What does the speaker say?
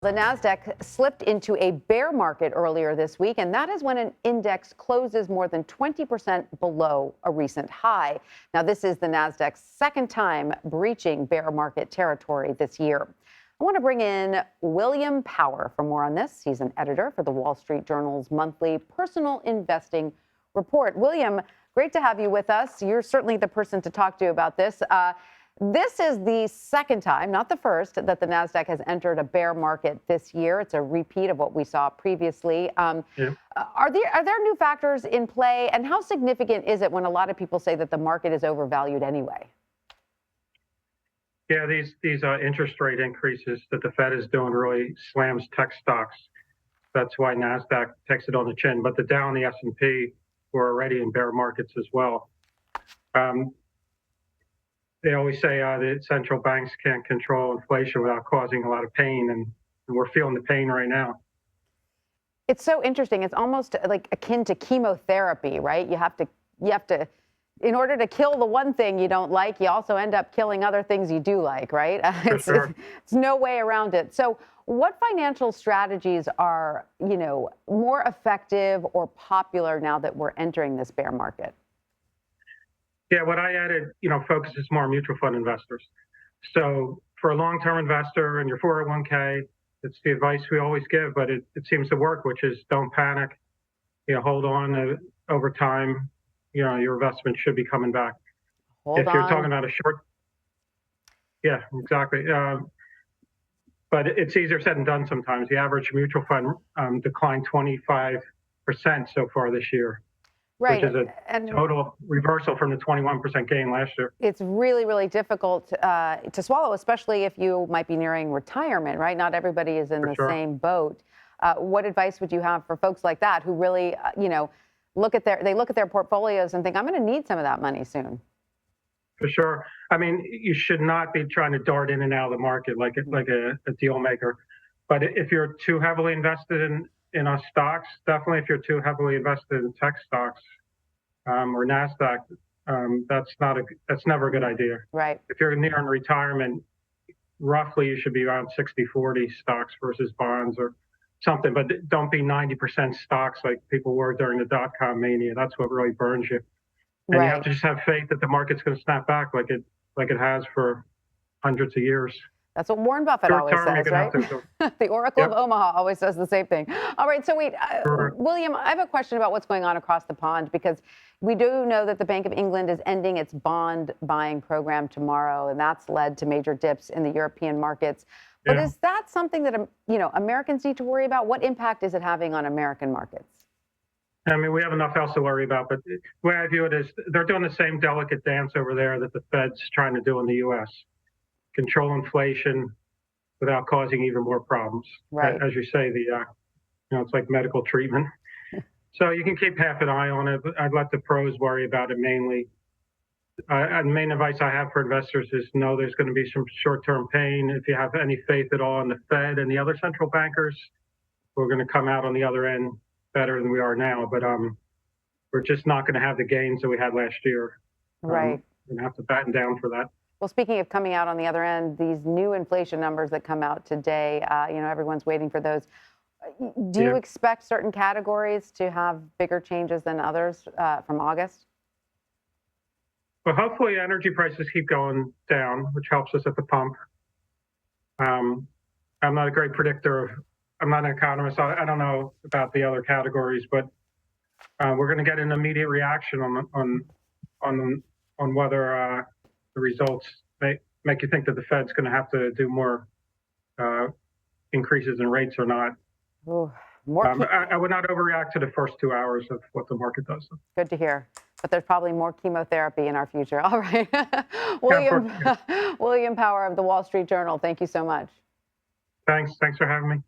The Nasdaq slipped into a bear market earlier this week, and that is when an index closes more than 20% below a recent high. Now, this is the Nasdaq's second time breaching bear market territory this year. I want to bring in William Power for more on this. He's an editor for the Wall Street Journal's monthly personal investing report. William, great to have you with us. You're certainly the person to talk to about this. This is the second time, not the first, that the Nasdaq has entered a bear market this year. It's a repeat of what we saw previously. Are there new factors in play, and how significant is it when a lot of people say that the market is overvalued anyway? Yeah, these interest rate increases that the Fed is doing really slams tech stocks. That's why Nasdaq takes it on the chin. But the Dow and the S&P were already in bear markets as well. They always say that central banks can't control inflation without causing a lot of pain, and we're feeling the pain right now. It's so interesting. It's almost like akin to chemotherapy, right? You have to, in order to kill the one thing you don't like, you also end up killing other things you do like, right? It's no way around it. So what financial strategies are, more effective or popular now that we're entering this bear market? Yeah, what I added, focuses more on mutual fund investors. So for a long-term investor in your 401k, it's the advice we always give, but it seems to work, which is don't panic, hold on over time, your investment should be coming back. If you're talking about a short, yeah, exactly. But it's easier said than done sometimes. The average mutual fund declined 25% so far this year. Right. Which is a total reversal from the 21% gain last year. It's really, really difficult to swallow, especially if you might be nearing retirement, right? Not everybody is in the same boat. What advice would you have for folks like that who really, look at their portfolios and think, I'm going to need some of that money soon? For sure. I mean, you should not be trying to dart in and out of the market like a deal maker. But if you're too heavily invested in our stocks, definitely if you're too heavily invested in tech stocks or Nasdaq, that's never a good idea. Right. If you're nearing retirement, roughly you should be around 60-40 stocks versus bonds or something, but don't be 90% stocks like people were during the dot-com mania. That's what really burns you. And you have to just have faith that the market's going to snap back like it has for hundreds of years. That's what Warren Buffett always says, right? The Oracle of Omaha always says the same thing. All right, so wait, William, I have a question about what's going on across the pond, because we do know that the Bank of England is ending its bond buying program tomorrow, and that's led to major dips in the European markets. But is that something that, Americans need to worry about? What impact is it having on American markets? I mean, we have enough else to worry about, but the way I view it is they're doing the same delicate dance over there that the Fed's trying to do in the U.S. Control inflation without causing even more problems. Right. As you say, it's like medical treatment. So you can keep half an eye on it, but I'd let the pros worry about it mainly. And the main advice I have for investors is know there's going to be some short-term pain. If you have any faith at all in the Fed and the other central bankers, we're going to come out on the other end better than we are now. But we're just not going to have the gains that we had last year. Right. We're going to have to batten down for that. Well, speaking of coming out on the other end, these new inflation numbers that come out today, everyone's waiting for those. Do you expect certain categories to have bigger changes than others from August? Well, hopefully energy prices keep going down, which helps us at the pump. I'm not a great predictor I'm not an economist. So I don't know about the other categories, but we're going to get an immediate reaction on whether the results make you think that the Fed's going to have to do more increases in rates or not. Ooh, I would not overreact to the first 2 hours of what the market does. Good to hear. But there's probably more chemotherapy in our future. All right. William Power of the Wall Street Journal, thank you so much. Thanks for having me.